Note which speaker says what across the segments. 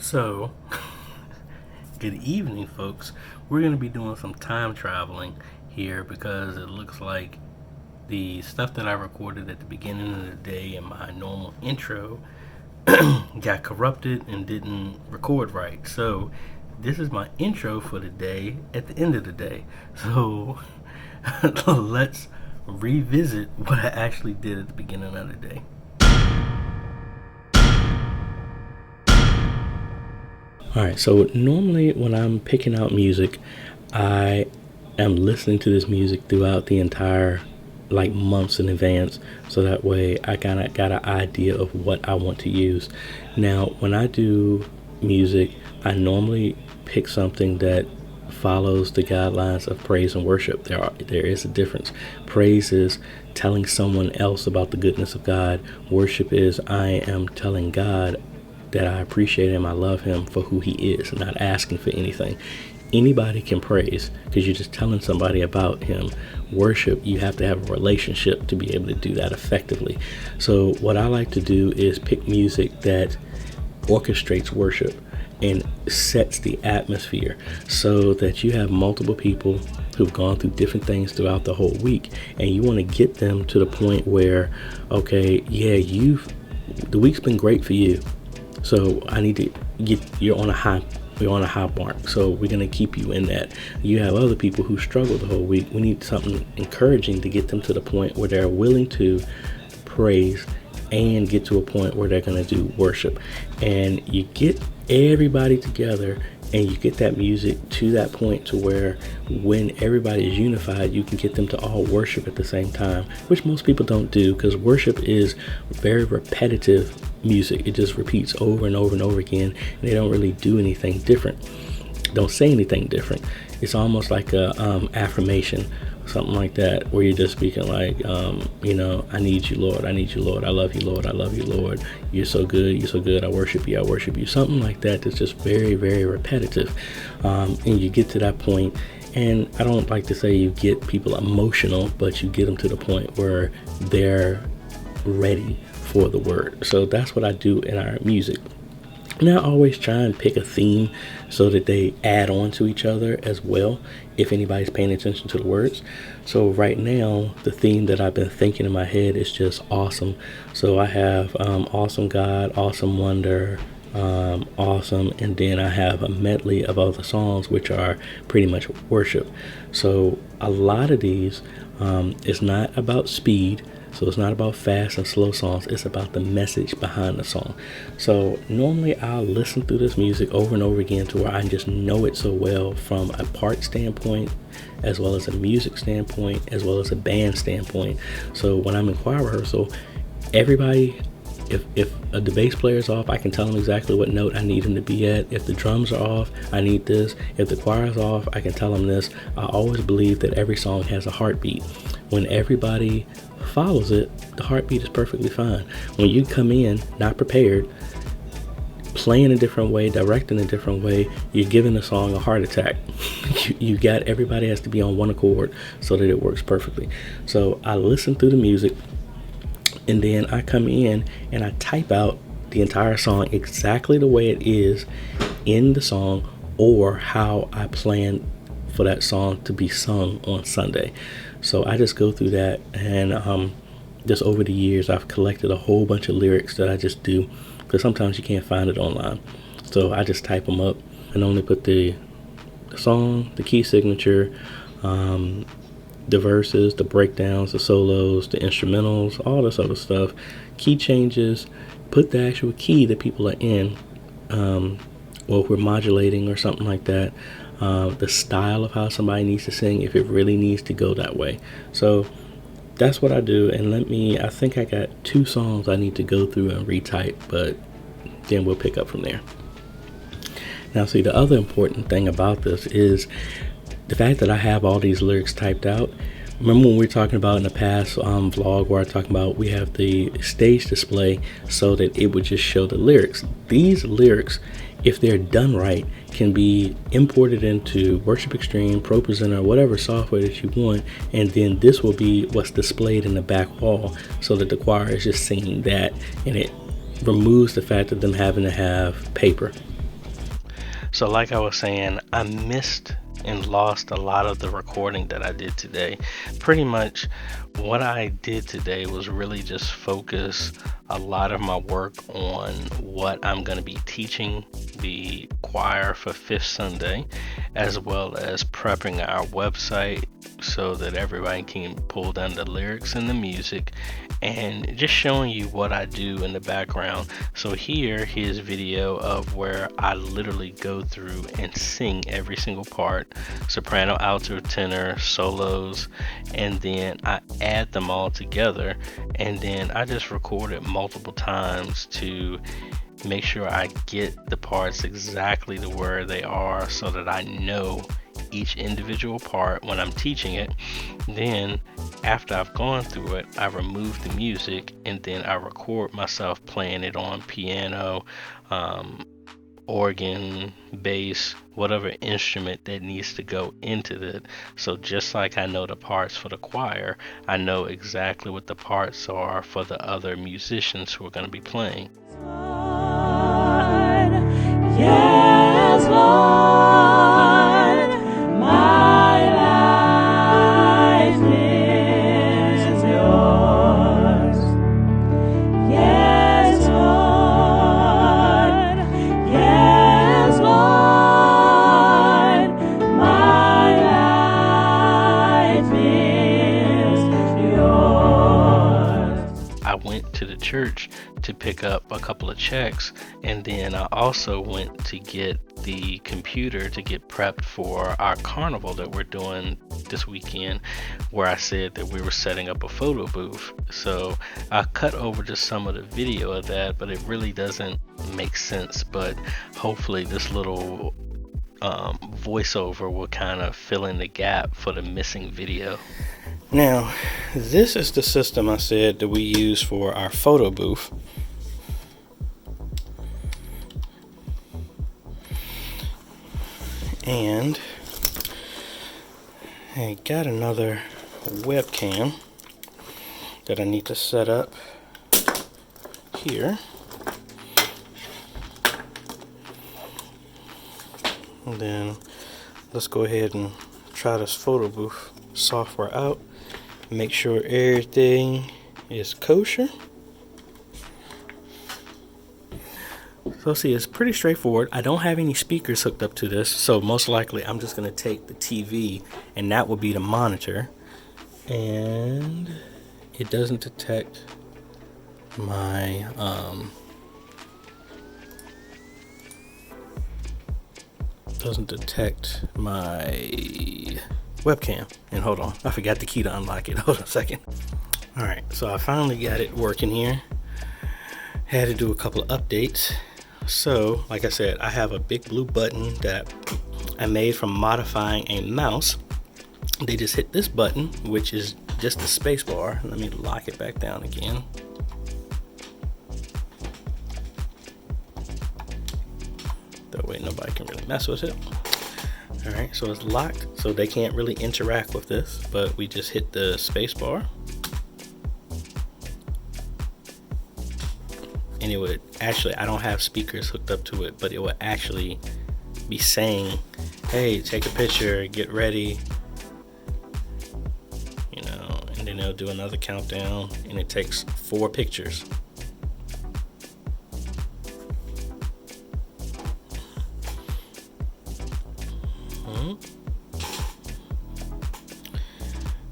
Speaker 1: So, good evening, folks. We're going to be doing some time traveling here because it looks like the stuff that I recorded at the beginning of the day in my normal intro got corrupted and didn't record right. So, this is my intro for the day at the end of the day. So, let's revisit what I actually did at the beginning of the day. Alright, so normally when I'm picking out music, I am listening to this music throughout the entire months in advance, so that way I kind of got an idea of what I want to use. Now, when I do music, I normally pick something that follows the guidelines of praise and worship. There is a difference. Praise is telling someone else about the goodness of God. Worship is I am telling God that I appreciate him, I love him for who he is, not asking for anything. Anybody can praise because you're just telling somebody about him. Worship, you have to have a relationship to be able to do that effectively. So what I like to do is pick music that orchestrates worship and sets the atmosphere so that you have multiple people who've gone through different things throughout the whole week, and you want to get them to the point where, okay, yeah, the week's been great for you. So I need to you're on a high mark. So we're going to keep you in that. You have other people who struggle the whole week. We need something encouraging to get them to the point where they're willing to praise and get to a point where they're going to do worship. And you get everybody together and you get that music to that point to where when everybody is unified, you can get them to all worship at the same time, which most people don't do because worship is very repetitive music. It just repeats over and over and over again, and they don't really do anything different. Don't say anything different. It's almost like a affirmation, something like that, where you're just speaking like, I need you, Lord. I need you, Lord. I love you, Lord. I love you, Lord. You're so good. You're so good. I worship you. I worship you. Something like that that's just very, very repetitive. And you get to that point, and I don't like to say you get people emotional, but you get them to the point where they're ready for the word. So that's what I do in our music. And I always try and pick a theme so that they add on to each other as well, if anybody's paying attention to the words. So right now, the theme that I've been thinking in my head is just awesome. So I have awesome God, awesome wonder, awesome, and then I have a medley of other songs which are pretty much worship. So a lot of these is not about speed. So it's not about fast and slow songs. It's about the message behind the song. So normally I'll listen through this music over and over again to where I just know it so well from a part standpoint, as well as a music standpoint, as well as a band standpoint. So when I'm in choir rehearsal, everybody, if the bass player is off, I can tell them exactly what note I need him to be at. If the drums are off, I need this. If the choir is off, I can tell them this. I always believe that every song has a heartbeat. When everybody follows it, the heartbeat is perfectly fine. When you come in not prepared, playing a different way, directing a different way, you're giving the song a heart attack. Everybody has to be on one accord so that it works perfectly. So I listen through the music, and then I come in and I type out the entire song exactly the way it is in the song, or how I plan for that song to be sung on Sunday. So I just go through that, and just over the years I've collected a whole bunch of lyrics that I just do, because sometimes you can't find it online. So I just type them up and only put the song, the key signature, the verses, the breakdowns, the solos, the instrumentals, all this other stuff, key changes, put the actual key that people are in, or if we're modulating or something like that, the style of how somebody needs to sing, if it really needs to go that way. So that's what I do. And I think I got 2 songs I need to go through and retype, but then we'll pick up from there. Now, see, the other important thing about this is the fact that I have all these lyrics typed out. Remember when we were talking about in the past vlog where I talked about we have the stage display so that it would just show the lyrics. These lyrics, if they're done right, can be imported into Worship Extreme, Pro Presenter, whatever software that you want, and then this will be what's displayed in the back wall so that the choir is just singing that, and it removes the fact of them having to have paper. So like I was saying, I missed and lost a lot of the recording that I did today. Pretty much what I did today was really just focus a lot of my work on what I'm going to be teaching the choir for Fifth Sunday, as well as prepping our website so that everybody can pull down the lyrics and the music, and just showing you what I do in the background. So here's video of where I literally go through and sing every single part: soprano, alto, tenor, solos, and then I add them all together, and then I just record it multiple times to make sure I get the parts exactly to where they are, so that I know each individual part when I'm teaching it. Then after I've gone through it, I remove the music, and then I record myself playing it on piano, organ, bass, whatever instrument that needs to go into it. So just like I know the parts for the choir, I know exactly what the parts are for the other musicians who are going to be playing.
Speaker 2: Lord, yes, Lord, my life is yours. Yes, Lord, yes, Lord, my life is yours.
Speaker 1: I went to the church to pick up a couple of checks, and then I also went to get the computer to get prepped for our carnival that we're doing this weekend, where I said that we were setting up a photo booth. So I cut over to some of the video of that, but it really doesn't make sense. But hopefully this little voiceover will kind of fill in the gap for the missing video. Now, this is the system I said that we use for our photo booth. And I got another webcam that I need to set up here. And then let's go ahead and try this photo booth software out. Make sure everything is kosher. So see, it's pretty straightforward. I don't have any speakers hooked up to this, so most likely I'm just going to take the TV and that will be the monitor. And it doesn't detect my webcam. And hold on, I forgot the key to unlock it. Hold on a second. All right, so I finally got it working here. Had to do a couple of updates. So like I said, I have a big blue button that I made from modifying a mouse. They just hit this button, which is just the space bar. Let me lock it back down again. That way nobody can really mess with it. All right, so it's locked, so they can't really interact with this, but we just hit the space bar. And it would actually, I don't have speakers hooked up to it, but it would actually be saying, hey, take a picture, get ready, you know, and then it'll do another countdown, and it takes 4 pictures.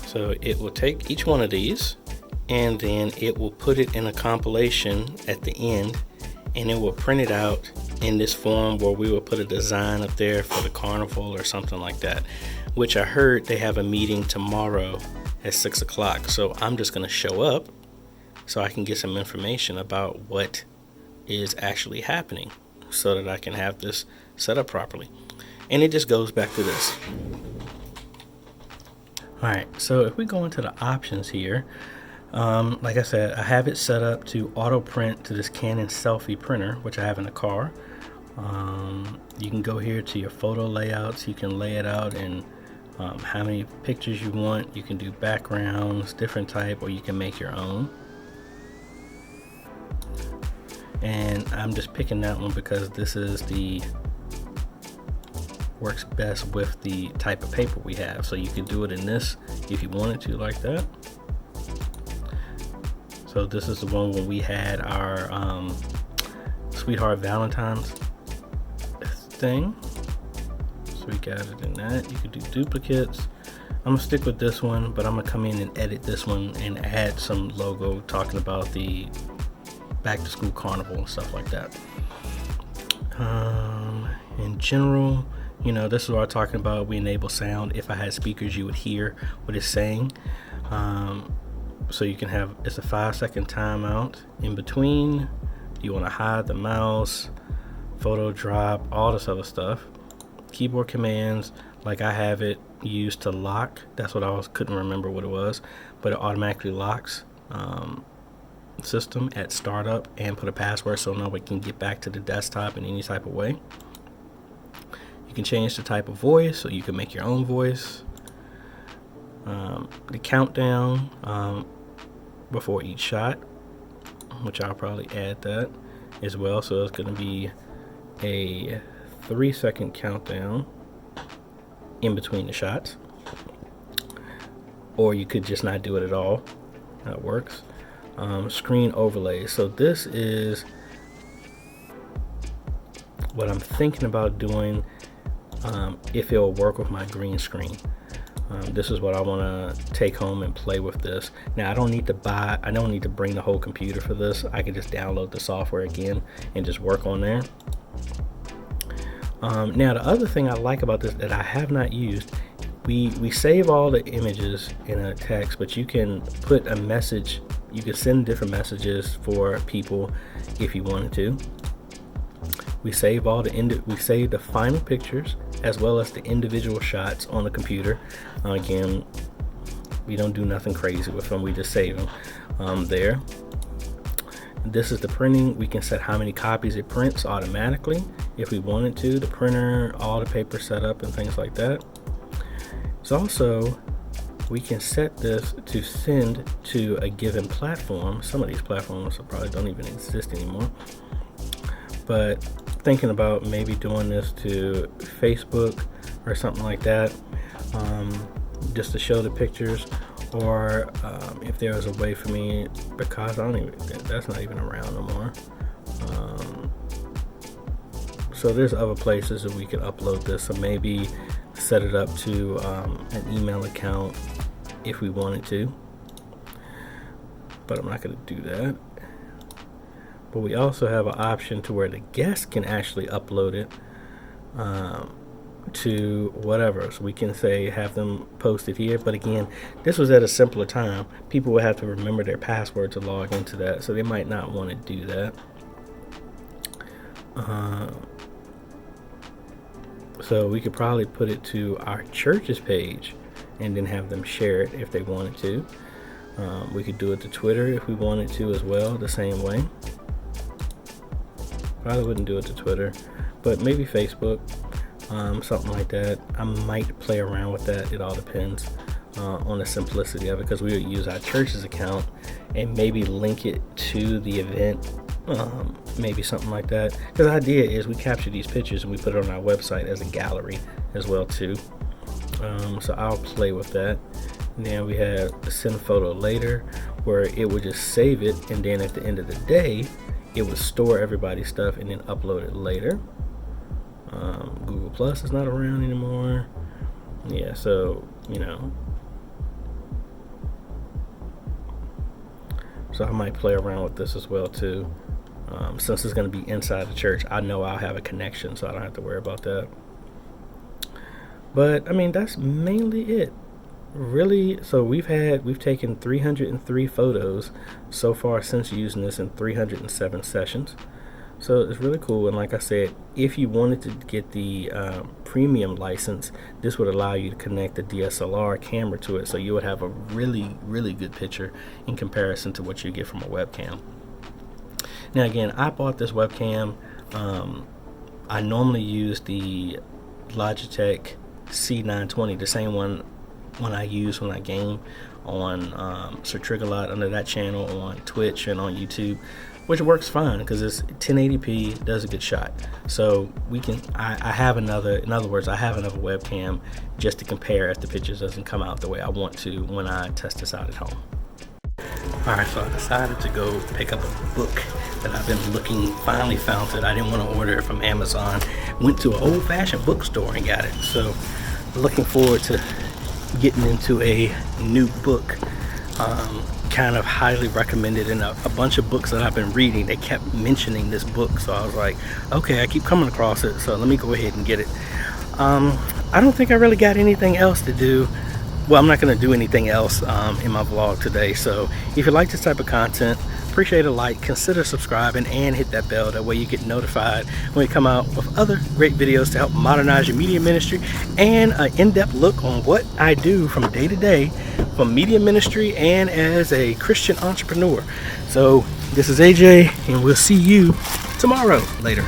Speaker 1: So it will take each one of these, and then it will put it in a compilation at the end, and it will print it out in this form where we will put a design up there for the carnival or something like that, which I heard they have a meeting tomorrow at 6 o'clock. So I'm just going to show up so I can get some information about what is actually happening so that I can have this set up properly. And it just goes back to this. Alright, so if we go into the options here, like I said, I have it set up to auto print to this Canon selfie printer, which I have in the car. You can go here to your photo layouts. You can lay it out in how many pictures you want. You can do backgrounds, different type, or you can make your own. And I'm just picking that one because this is the works best with the type of paper we have. So you can do it in this if you wanted to, like that. So this is the one when we had our Sweetheart Valentine's thing. So we got it in that. You could do duplicates. I'm gonna stick with this one, but I'm gonna come in and edit this one and add some logo talking about the back to school carnival and stuff like that. In general, you know, this is what I'm talking about. We enable sound. If I had speakers, you would hear what it's saying. So you can have, it's a 5-second timeout in between. You want to hide the mouse, photo drop, all this other stuff. Keyboard commands, like I have it used to lock. That's what couldn't remember what it was, but it automatically locks system at startup and put a password so nobody can get back to the desktop in any type of way. You can change the type of voice, so you can make your own voice. The countdown before each shot, which I'll probably add that as well. So it's going to be a 3-second countdown in between the shots, or you could just not do it at all. That works. Screen overlay. So this is what I'm thinking about doing, if it'll work with my green screen. This is what I want to take home and play with this. Now I don't need to bring the whole computer for this. I can just download the software again and just work on there. Now the other thing I like about this that I have not used, we save all the images in a text, but you can put a message, you can send different messages for people if you wanted to. We save the final pictures as well as the individual shots on the computer. Again, we don't do nothing crazy with them, we just save them there. This is the printing. We can set how many copies it prints automatically if we wanted to, the printer, all the paper setup and things like that. So also we can set this to send to a given platform. Some of these platforms probably don't even exist anymore, but thinking about maybe doing this to Facebook or something like that, just to show the pictures, or if there was a way for me, because that's not even around no more. So there's other places that we could upload this, so maybe set it up to an email account if we wanted to, but I'm not going to do that. But we also have an option to where the guest can actually upload it to whatever. So we can say have them post it here. But again, this was at a simpler time. People would have to remember their password to log into that, so they might not want to do that. So we could probably put it to our church's page and then have them share it if they wanted to. We could do it to Twitter if we wanted to as well, the same way. Probably wouldn't do it to Twitter, but maybe Facebook, something like that. I might play around with that. It all depends on the simplicity of it, because we would use our church's account and maybe link it to the event, maybe something like that. Because the idea is we capture these pictures and we put it on our website as a gallery as well too. So I'll play with that. And then we have the send photo later, where it would just save it, and then at the end of the day it would store everybody's stuff and then upload it later. Google Plus is not around anymore. Yeah, so so I might play around with this as well too. Since it's going to be inside the church, I know I'll have a connection, so I don't have to worry about that. But I mean, that's mainly it, really. So we've taken 303 photos so far since using this in 307 sessions. So it's really cool. And like I said, if you wanted to get the premium license, this would allow you to connect the DSLR camera to it, so you would have a really, really good picture in comparison to what you get from a webcam. Now again, I bought this webcam. I normally use the Logitech C920, the same one I use when I game on Sir Triggerlot under that channel on Twitch and on YouTube. which works fine because it's 1080p, does a good shot. So I have another, in other words, I have another webcam just to compare if the pictures doesn't come out the way I want to when I test this out at home. Alright, so I decided to go pick up a book that I've been looking, finally found it. I didn't want to order it from Amazon. Went to an old-fashioned bookstore and got it. So looking forward to getting into a new book. Kind of highly recommended, and a bunch of books that I've been reading, they kept mentioning this book, so I was like, okay, I keep coming across it, so let me go ahead and get it. I don't think I really got anything else to do. Well, I'm not going to do anything else in my vlog today. So if you like this type of content, appreciate a like, consider subscribing, and hit that bell. That way you get notified when we come out with other great videos to help modernize your media ministry, and an in-depth look on what I do from day to day from media ministry and as a Christian entrepreneur. So this is AJ, and we'll see you tomorrow. Later.